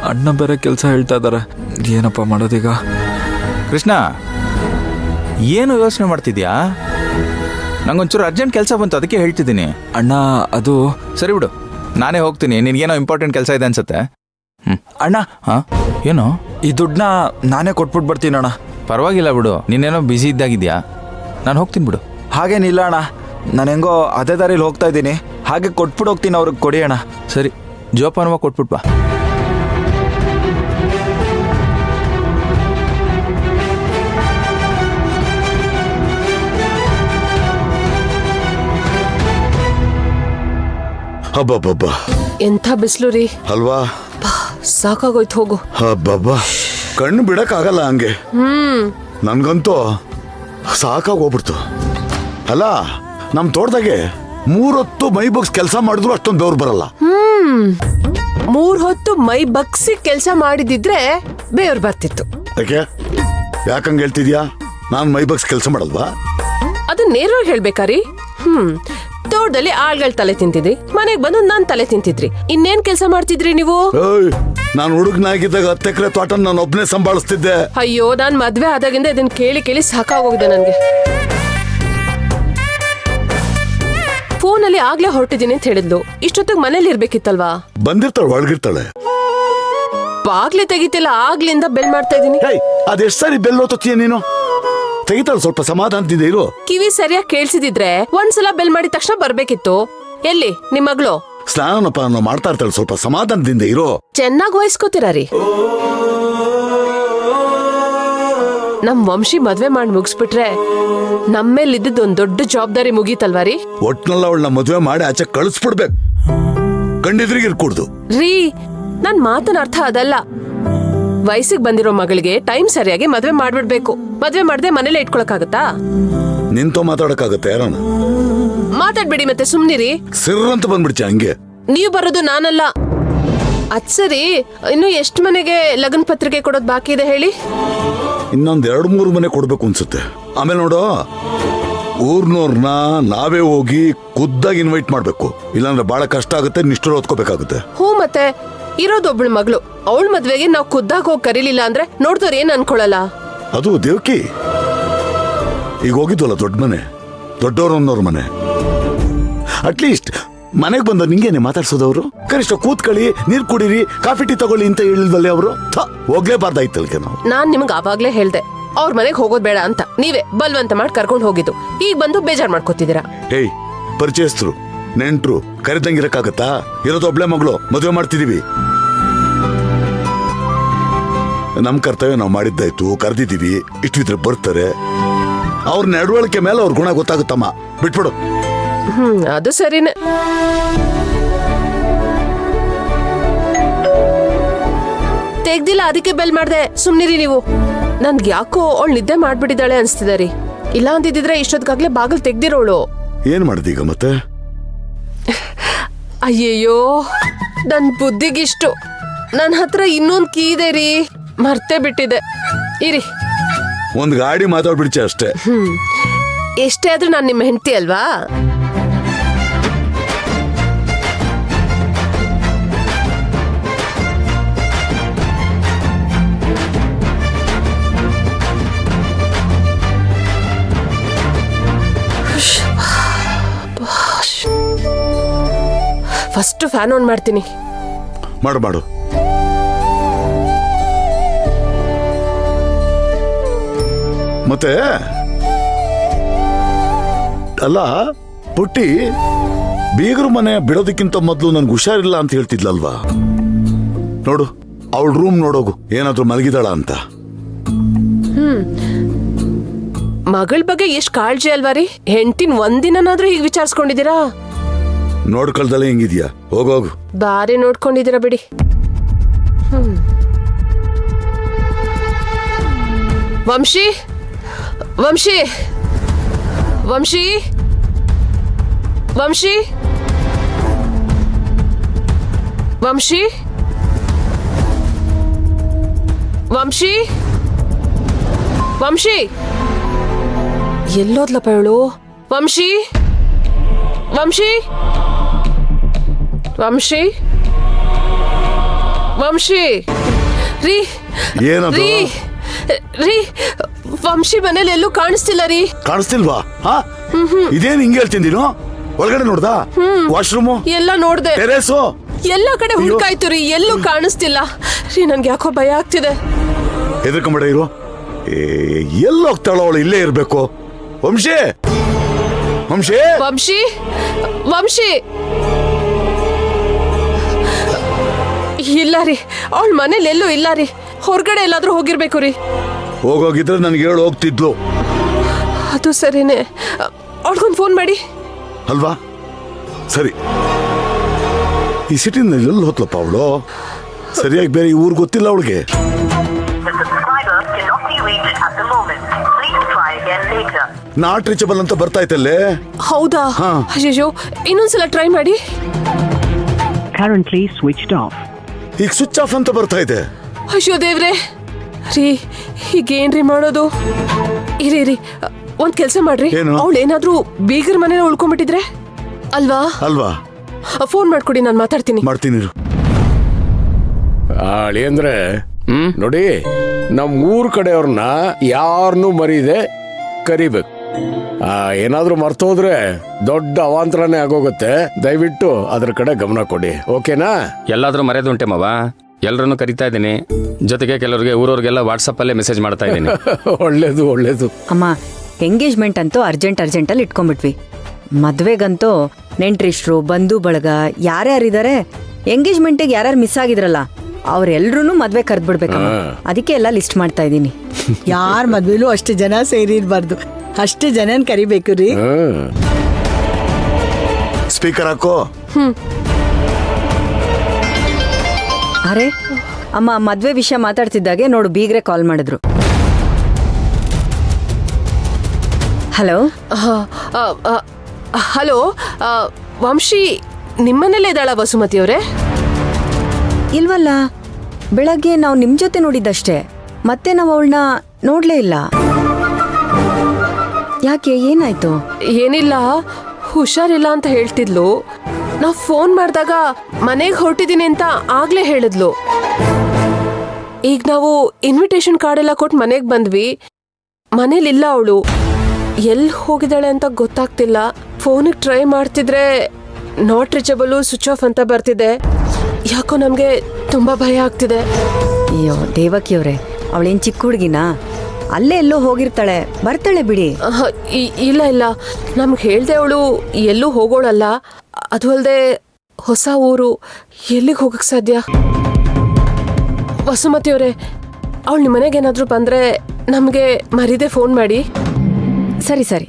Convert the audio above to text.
ಅಣ್ಣ ಬೇರೆ ಕೆಲಸ ಹೇಳ್ತಾ ಇದ್ದಾರೆ. ಏನಪ್ಪ ಮಾಡೋದೀಗ? ಕೃಷ್ಣ, ಏನು ಯೋಚನೆ ಮಾಡ್ತಿದ್ಯಾ? ನಂಗೊಂಚೂರು ಅರ್ಜೆಂಟ್ ಕೆಲಸ ಬಂತು, ಅದಕ್ಕೆ ಹೇಳ್ತಿದ್ದೀನಿ. ಅಣ್ಣ ಅದು ಸರಿ ಬಿಡು, ನಾನೇ ಹೋಗ್ತೀನಿ. ನಿನ್ಗೇನೋ ಇಂಪಾರ್ಟೆಂಟ್ ಕೆಲಸ ಇದೆ ಅನ್ಸುತ್ತೆ. ಅಣ್ಣ ಏನು? ಈ ದುಡ್ಡನ್ನ ನಾನೇ ಕೊಟ್ಬಿಟ್ಟು ಬರ್ತೀನಿ ಅಣ್ಣ. ಪರವಾಗಿಲ್ಲ ಬಿಡು, ನೀನೇನೋ ಬ್ಯುಸಿ ಇದ್ದಾಗಿದ್ಯಾ. ನಾನು ಹೋಗ್ತೀನಿ ಬಿಡು. ಹಾಗೇನಿಲ್ಲ ಅಣ್ಣ, ನಾನು ಹೆಂಗೋ ಅದೇ ದಾರಿಲಿ ಹೋಗ್ತಾ ಇದ್ದೀನಿ, ಹಾಗೆ ಕೊಟ್ಬಿಟ್ಟು ಹೋಗ್ತೀನಿ. ಅವ್ರಿಗೆ ಕೊಡಿ ಅಣ್ಣ. ಸರಿ, ಜೋಪಾನವಾಗಿ ಕೊಟ್ಬಿಟ್ಟು ಬಾ. ಹಬ್ಬಬ್ಬಬ್ಬ, ಎಂಥ ಬಿಸಿಲು ರೀ ಅಲ್ವಾ? ಸಾಕಾಗೋಯ್ತು, ಹೋಗು. ಹಬ್ಬಬ್ಬ, ಕಣ್ಣು ಬಿಡಕ್ ಆಗಲ್ಲ ಹಂಗೆ. ನನ್ಗಂತೂ ಸಾಕಾಗೋಗ್ಬಿಡ್ತು. ಅಲ್ಲ, ನಮ್ ತೋಟದಾಗೆ 3 ಹೊತ್ತು ಮೈ ಬಗ್ಸ್ ಕೆಲಸ ಮಾಡಿದ್ರು ಅಷ್ಟೊಂದು ಬೆವ್ರು ಬರಲ್ಲ. 3 ಹೊತ್ತು ಮೈ ಬಗ್ಸಿ ಕೆಲಸ ಮಾಡಿದಿದ್ರೆ ಬೇವ್ರು ಬರ್ತಿತ್ತು. ಯಾಕಂಗ ಹೇಳ್ತಿದ್ಯಾ? ನಾನ್ ಮೈ ಬಗ್ಸ್ ಕೆಲಸ ಮಾಡಲ್ವಾ? ಅದು ನೇರವಾಗಿ ಹೇಳ್ಬೇಕಾರಿ. ತೋಟದಲ್ಲಿ ಆಳ್ಗಳ ತಲೆ ತಿಂತಿದ್ರಿ, ಮನೆಗ್ ಬಂದು ನಾನ್ ತಲೆ ತಿಂತಿದ್ರಿ. ಇನ್ನೇನ್ ಕೆಲಸ ಮಾಡ್ತಿದ್ರಿ ನೀವು? ನಾನು ಹುಡುಗನಾಗಿದ್ದಾಗ 10 ಎಕರೆ ತೋಟ ನಾನು ಒಬ್ನೇ ಸಂಭಾಳಿಸ್ತಿದ್ದೆ. ಅಯ್ಯೋ, ನಾನ್ ಮದ್ವೆ ಆದಾಗಿಂದ ಇದನ್ನ ಕೇಳಿ ಕೇಳಿ ಸಾಕಾಗೋಗಿದೆ ನನ್ಗೆ. ಫೋನಲ್ಲಿ ಆಗ್ಲೇ ಹೊರಟಿದ್ದೀನಿ ಅಂತ ಹೇಳಿದ್ಲು. ಇಷ್ಟೊತ್ತಿಗೆ ಮನೇಲಿ ಇರ್ಬೇಕಿತ್ತಲ್ವಾ? ಬಂದಿರ್ತಾಳೆ, ಒಳಗಿರ್ತಾಳೆ. ಬಾಗ್ಲೆ ತೆಗಿತಿಲ್ಲ, ಆಗ್ಲಿಂದ ಬೆಲ್ ಮಾಡ್ತಾ ಇದೀನಿ. ಅದೆಷ್ಟ್ ಸಾರಿ ಬೆಲ್ ಓದ್ತೀಯ ನೀನು? ತೆಗಿತಾಳೆ, ಸ್ವಲ್ಪ ಸಮಾಧಾನದಿಂದ ಇರು. ಕಿವಿ ಸರಿಯಾಗಿ ಕೇಳಿಸಿದಿದ್ರೆ ಒಂದ್ಸಲ ಬೆಲ್ ಮಾಡಿದ ತಕ್ಷಣ ಬರ್ಬೇಕಿತ್ತು. ಎಲ್ಲಿ ನಿಮ್ ಮಗಳು? ಸ್ನಾನಪಾನ ಮಾಡ್ತಾ ಇರ್ತಾಳೆ, ಸ್ವಲ್ಪ ಸಮಾಧಾನದಿಂದ ಇರೋ. ಚೆನ್ನಾಗಿ ವಹಿಸ್ಕೋತೀರ ರೀ. ನಮ್ ವಂಶಿ ಮದ್ವೆ ಮಾಡಿ ಮುಗಿಸ್ಬಿಟ್ರೆ ನಮ್ಮೇಲಿದ್ದ ಒಂದ್ ದೊಡ್ಡ ಜವಾಬ್ದಾರಿ ಮುಗೀತಲ್ವಾ ರೀ? ಒಟ್ನಲ್ಲ ಅವಳನ್ನ ಮದ್ವೆ ಮಾಡಿ ಆಚೆ ಕಳಿಸ್ಬಿಡ್ಬೇಕು, ಗಂಡಿದ್ರಿಗೆ ಇರ್ಕೂಡ್ದು. ರೀ, ನನ್ ಮಾತನ ಅರ್ಥ ಅದಲ್ಲ. ವಯಸ್ಸಿಗೆ ಬಂದಿರೋ ಮಗಳಿಗೆ ಟೈಮ್ ಸರಿಯಾಗಿ ಮದ್ವೆ ಮಾಡ್ಬಿಡ್ಬೇಕು. ಮದ್ವೆ ಮಾಡದೆ ಮನೇಲೆ ಇಟ್ಕೊಳಕಾಗತ್ತಾ? ನಿಂತೋ ಮಾತಾಡಕ್ಕಾಗತ್ತೆ? ಯಾರನ್ನ ಮಾತಾಡ್ಬೇಡಿ, ಮತ್ತೆ ಸುಮ್ನಿರಿ. ಸಿರ್ರಂತ ಬಂದ್ಬಿಡ್ಚ ಹಂಗೆ. ನೀವ್ ಬರೋದು ನಾನಲ್ಲ. ಅದ್ ಸರಿ, ಇನ್ನು ಎಷ್ಟು ಮನೆಗೆ ಲಗ್ನ ಪತ್ರಿಕೆ ಕೊಡೋದ್ ಬಾಕಿ ಇದೆ ಹೇಳಿ? ಇನ್ನೊಂದ್ 2-3 ಮನೆ ಕೊಡ್ಬೇಕು ಅನ್ಸುತ್ತೆ. ಆಮೇಲೆ ನೋಡು, ಊರ್ನವ್ರನ್ನ ನಾವೇ ಹೋಗಿ ಖುದ್ದಾಗಿ ಇನ್ವೈಟ್ ಮಾಡ್ಬೇಕು. ಇಲ್ಲಾಂದ್ರೆ ಬಹಳ ಕಷ್ಟ ಆಗುತ್ತೆ, ನಿಷ್ಠುರ ಓದ್ಕೋಬೇಕಾಗುತ್ತೆ. ಹ್ಞೂ, ಮತ್ತೆ ಇರೋದೊಬ್ಳು ಮಗಳು, ಅವಳ ಮದ್ವೆಗೆ ನಾವ್ ಖುದ್ದಾಗಿ ಹೋಗಿ ಕರೀಲಿಲ್ಲ ಅಂದ್ರೆ ನೋಡ್ದವ್ರು ಏನ್ ಅನ್ಕೊಳಲ್ಲ? ಅದು ದೇವಕಿ, ಈಗ ಹೋಗಿದ್ವಲ್ಲ ದೊಡ್ಡ ಮನೆ, ದೊಡ್ಡವ್ರನ್ನವ್ರ ಮನೆ. ಅಟ್ಲೀಸ್ಟ್ ಮನೆಗೆ ಬಂದ ನಿಂಗೇನೆ ಮಾತಾಡ್ಸೋದವ್ರು? ಕನಿಷ್ಠ ಕೂತ್ಕೊಳ್ಳಿ, ನೀರ್ ಕುಡೀರಿ, ಕಾಫಿ ಟೀ ತಗೊಳ್ಳಿ ಅಂತ ಹೇಳಿಲ್ವಲ್ಲೇ ಅವರು? ಹೋಗ್ಲೇಬಾರ್ದಾಯ್ತಲ್ಕೆ ನಾವು. ನಾನ್ ನಿಮ್ಗೆ ಆವಾಗ್ಲೇ ಹೇಳ್ದೆ ಅವ್ರ ಮನೆಗೆ ಹೋಗೋದ್ ಬೇಡ ಅಂತ. ನೀವೇ ಬಲ್ವಂತ ಮಾಡಿ ಕರ್ಕೊಂಡು ಹೋಗಿದ್ದು. ಈಗ ಬಂದು ಬೇಜಾರ್ ಮಾಡ್ಕೋತಿದ್ದೀರಾ. ಹೇಯ್, ಪರಿಚಯಸ್ಥರು, ನೆಂಟ್ರು ಕರೆದಂಗಿರಕ್ಕಾಗತ್ತಾ? ಇರೋದೊಬ್ಳೆ ಮಗಳು, ಮದುವೆ ಮಾಡ್ತಿದೀವಿ. ನಮ್ ಕರ್ತವ್ಯ ನಾವು ಮಾಡಿದ್ದಾಯ್ತು, ಕರೆದಿದ್ದೀವಿ. ಇಷ್ಟಿದ್ರೆ ಬರ್ತಾರೆ. ಅವ್ರ ನಡವಳಿಕೆ ಮೇಲೆ ಅವ್ರ ಗುಣ ಗೊತ್ತಾಗುತ್ತಮ್ಮ, ಬಿಟ್ಬಿಡು. ಅದು ಸರಿನೇ. ತೆಗ್ದಿಲ್ಲ, ಅದಕ್ಕೆ ಬೆಲ್ ಮಾಡ್ದೆ. ಸುಮ್ನಿರಿ ನೀವು. ನನ್ಗೆ ಯಾಕೋ ಅವಳು ನಿದ್ದೆ ಮಾಡ್ಬಿಟ್ಟಿದ್ದಾಳೆ ಅನ್ಸ್ತಿದೆ ರೀ. ಇಲ್ಲ ಅಂದಿದ್ರೆ ಇಷ್ಟೊತ್ತಿಗಾಗ್ಲೇ ಬಾಗಿಲು ತೆಗ್ದಿರೋಳು. ಏನ್ ಮಾಡಿದೀಗ ಮತ್ತೆ? ಅಯ್ಯಯ್ಯೋ, ನನ್ ಬುದ್ಧಿಗಿಷ್ಟು. ನನ್ ಹತ್ರ ಇನ್ನೊಂದ್ ಕೀ ಇದೆ ರೀ, ಮರ್ತೇ ಬಿಟ್ಟಿದೆ. ಇರಿ, ಒಂದ್ ಗಾಡಿ ಮಾತಾಡ್ಬಿಡ್ಚೆ ಅಷ್ಟೇ. ಎಷ್ಟೇ ಆದ್ರೂ ನಾನ್ ನಿಮ್ಮ ಹೆಂಡತಿ ಅಲ್ವಾ? ಫಸ್ಟ್ ಫ್ಯಾನ್ ಆನ್ ಮಾಡ್ತೀನಿ. ಮಾಡು ಮಾಡು. ಮತ್ತೆ ಅಲ್ಲ ಪುಟ್ಟಿ, ಬೀಗರು ಮನೆ ಬಿಡೋದಕ್ಕಿಂತ ಮೊದಲು ನನ್ಗೆ ಹುಷಾರಿಲ್ಲ ಅಂತ ಹೇಳ್ತಿದ್ಲಲ್ವಾ? ನೋಡು, ಅವಳ ರೂಮ್ ನೋಡೋಗು, ಏನಾದ್ರೂ ಮಲಗಿದಾಳ ಅಂತ. ಮಗಳ ಬಗ್ಗೆ ಎಷ್ಟ್ ಕಾಳಜಿ ಅಲ್ವಾ ರೀ? ಹೆಂಡತಿನ ಒಂದಿನಾದ್ರೂ ಹೀಗೆ ವಿಚಾರಿಸ್ಕೊಂಡಿದ್ದೀರಾ? ನೋಡ್ಕೊಳ್ದಲ್ಲ ಹೆಂಗಿದ್ಯಾ? ಹೋಗೋಗು. ಬಾರಿ ನೋಡ್ಕೊಂಡಿದ್ದೀರಾ ಬಿಡಿ. ವಂಶಿ, ವಂಶಿ, ವಂಶಿ, ವಂಶಿ, ವಂಶಿ, ವಂಶಿ, ವಂಶಿ, ಎಲ್ಲೋದ್ಲಪ್ಪ ಇವಳು? ವಂಶಿ, ವಂಶಿ, ವಂಶಿ, ವಂಶಿ ರೀ ಏನದು? ರೀ ರೀ ವಂಶಿ ಮನೇಲಿ ಎಲ್ಲೂ ಕಾಣಿಸ್ತಿಲ್ಲ ರೀ. ಕಾಣಿಸ್ತಿಲ್ವಾ? ಹಾ, ಇದೇನು ಹಿಂಗೆ ಹೇಳ್ತೀನಿ ನೀನು? ಒಳಗಡೆ ನೋಡ್ದ? ವಾಶ್ರೂಮು, ಎಲ್ಲ ನೋಡ್ದೆ, ಟೆರೇಸು, ಎಲ್ಲ ಕಡೆ ಹುಡುಕಾಯ್ತು ರೀ, ಎಲ್ಲೂ ಕಾಣಿಸ್ತಿಲ್ಲ ರೀ. ನನ್ಗೆ ಯಾಕೋ ಭಯ ಆಗ್ತಿದೆ. ಹೆದರ್ಕೊಂಬೇಡ ಇರು. ಎಲ್ಲಿ ಹೋಗ್ತಾಳ ಅವಳು? ಇಲ್ಲೇ ಇರ್ಬೇಕು. ವಂಶಿ, ವಂಶಿ, ವಂಶಿ, ವಂಶಿ ಇಲ್ಲ ರೀ, ಅವಳ ಮನೇಲಿ ಎಲ್ಲೂ ಇಲ್ಲ ರೀ. ಹೊರಗಡೆ ಎಲ್ಲಾದ್ರೂ ಹೋಗಿರ್ಬೇಕು ರೀ. ಹೋಗೋಗಿದ್ರೆ ನನಗೆ ಹೇಳಿ ಹೋಗ್ತಿದ್ಲು ಅದು ಸರಿನೇ. ಅವಳಿಗೊಂದು ಫೋನ್ ಮಾಡಿ. ಅಲ್ವಾ? ಸರಿ. ಈ ಸಿಟಿನಲ್ಲಿ ಎಲ್ಲಿ ಹೋತ್ಲಪ್ಪ ಅವಳು? ಸರಿಯಾಗಿ ಬೇರೆ ಈ ಊರು ಗೊತ್ತಿಲ್ಲ ಅವಳಿಗೆ. The subscriber cannot be reached at the moment. Please try again later. Not reachable ಅಂತ ಬರ್ತಾ ಇತ್ತಲ್ಲೇ. ಹೌದಾ? ಹಾ. ಅಯ್ಯೋ, ಇನ್ನೊಂದ್ಸಲ ಟ್ರೈ ಮಾಡಿ. Currently switched off. ಈಗ ಸ್ವಿಚ್ ಆಫ್ ಅಂತ ಬರ್ತಾ ಇದೆ. ಅಯ್ಯೋ ದೇವ್ರೆ ರೀ, ಈಗೇನ್ರಿ ಮಾಡೋದು? ಇರಿ ಇರಿ, ಒಂದ್ ಕೆಲ್ಸ ಮಾಡ್ರಿ. ಏನು? ಅವಳೇನಾದ್ರೂ ಬೀಗರ್ ಮನೇನ ಉಳ್ಕೊಂಡ್ಬಿಟ್ಟಿದ್ರೆ ಅಲ್ವಾ? ಅಲ್ವಾ? ಫೋನ್ ಮಾಡ್ಕೊಡಿ, ನಾನು ಮಾತಾಡ್ತೀನಿ. ಮಾಡ್ತೀನಿ ಇರು. ಅಳಿಯಂದ್ರೆ ನೋಡಿ, ನಮ್ಮ ಊರ್ ಕಡೆಯವ್ರನ್ನ ಯಾರನ್ನೂ ಮರೀದೆ ಕರಿಬೇಕು. ಏನಾದ್ರೂ ಮರ್ತೋದ್ರೆ ದೊಡ್ಡ ಅವಾಂತರನೇ ಆಗೋಗುತ್ತೆ. ದಯವಿಟ್ಟು ಅದ್ರ ಕಡೆ ಗಮನ ಕೊಡಿ, ಓಕೆನಾ? ಎಲ್ಲಾದ್ರೂ ಮರೆಯದುಂಟೆ ಮಾವ. ಎಲ್ಲರನ್ನು ಕರಿತಾ ಇದ್ದೀನಿ. ಜೊತೆಗೆ ಕೆಲವರಿಗೆ ಊರವ್ರಿಗೆಲ್ಲ ವಾಟ್ಸಪ್ಪಲ್ಲೇ ಮೆಸೇಜ್ ಮಾಡ್ತಾ ಇದ್ದೀನಿ. ಒಳ್ಳೇದು ಒಳ್ಳೇದು. ಅಮ್ಮ, ಎಂಗೇಜ್ಮೆಂಟ್ ಅಂತೂ ಅರ್ಜೆಂಟಲ್ಲಿ ಇಟ್ಕೊಂಡ್ಬಿಟ್ವಿ. ಮದ್ವೆಗಂತೂ ನೆಂಟ್ರಿಷ್ಟ್ರು, ಬಂಧು ಬಳಗ ಯಾರ್ಯಾರಿದ್ದಾರೆ, ಎಂಗೇಜ್ಮೆಂಟಿಗೆ ಯಾರ್ಯಾರು ಮಿಸ್ ಆಗಿದ್ರಲ್ಲ ಅವ್ರೆಲ್ರೂ ಮದ್ವೆ ಕರೆದ್ಬಿಡ್ಬೇಕಮ್ಮ. ಅದಕ್ಕೆ ಎಲ್ಲ ಲಿಸ್ಟ್ ಮಾಡ್ತಾ ಇದ್ದೀನಿ. ಯಾರ ಮದ್ವೆಲೂ ಅಷ್ಟು ಜನ ಸೇರಿರ್ಬಾರ್ದು, ಅಷ್ಟು ಜನನ್ ಕರಿಬೇಕು ರೀ. ಸ್ಪೀಕರ್ ಹಾಕೋ. ಅರೆ ಅಮ್ಮ, ಮದ್ವೆ ವಿಷಯ ಮಾತಾಡ್ತಿದ್ದಾಗೆ ನೋಡು ಬೀಗ್ರೆ ಕಾಲ್ ಮಾಡಿದ್ರು. ಹಲೋ ಹಲೋ, ವಂಶಿ ನಿಮ್ಮನೇಲೇ ಇದ್ದಾಳ ವಸುಮತಿ ಅವರೇ? ಇಲ್ವಲ್ಲ, ಬೆಳಗ್ಗೆ ನಾವು ನಿಮ್ ಜೊತೆ ನೋಡಿದ್ದಷ್ಟೇ, ಮತ್ತೆ ನಾವು ಅವಳನ್ನ ನೋಡ್ಲೇ ಇಲ್ಲ. ಯಾಕೆ, ಏನಾಯ್ತು? ಏನಿಲ್ಲ, ಹುಷಾರಿಲ್ಲ ಅಂತ ಹೇಳ್ತಿದ್ಲು. ನಾವು ಫೋನ್ ಮಾಡಿದಾಗ ಮನೆಗೆ ಹೊರಟಿದ್ದೀನಿ ಅಂತ ಆಗ್ಲೇ ಹೇಳಿದ್ಲು. ಈಗ ನಾವು ಇನ್ವಿಟೇಷನ್ ಕಾರ್ಡ್ ಎಲ್ಲ ಕೊಟ್ಟು ಮನೆಗೆ ಬಂದ್ವಿ. ಮನೇಲಿಲ್ಲ ಅವಳು. ಎಲ್ಲಿ ಹೋಗಿದ್ದಾಳೆ ಅಂತ ಗೊತ್ತಾಗ್ತಿಲ್ಲ. ಫೋನಿಗೆ ಟ್ರೈ ಮಾಡ್ತಿದ್ರೆ ನಾಟ್ ರೀಚಬಲ್, ಸ್ವಿಚ್ ಆಫ್ ಅಂತ ಬರ್ತಿದೆ. ಯಾಕೋ ನಮಗೆ ತುಂಬಾ ಭಯ ಆಗ್ತಿದೆ. ಅಯ್ಯೋ ದೇವಕಿಯವ್ರೆ, ಅವಳೇನ್ ಚಿಕ್ಕ ಹುಡುಗಿನಾ? ಅಲ್ಲೇ ಎಲ್ಲೋ ಹೋಗಿರ್ತಾಳೆ, ಬರ್ತಾಳೆ ಬಿಡಿ. ಇಲ್ಲ ಇಲ್ಲ, ನಮ್ಗೆ ಹೇಳ್ದೆ ಅವಳು ಎಲ್ಲೂ ಹೋಗೋಳಲ್ಲ. ಅದು ಅಲ್ಲದೆ ಹೊಸ ಊರು, ಎಲ್ಲಿಗೆ ಹೋಗಕ್ಕೆ ಸಾಧ್ಯ? ವಸುಮತಿಯವರೇ, ಅವಳು ನಿಮ್ಮ ಮನೆಗೆ ಏನಾದರೂ ಬಂದರೆ ನಮಗೆ ಮರೀದೆ ಫೋನ್ ಮಾಡಿ. ಸರಿ ಸರಿ.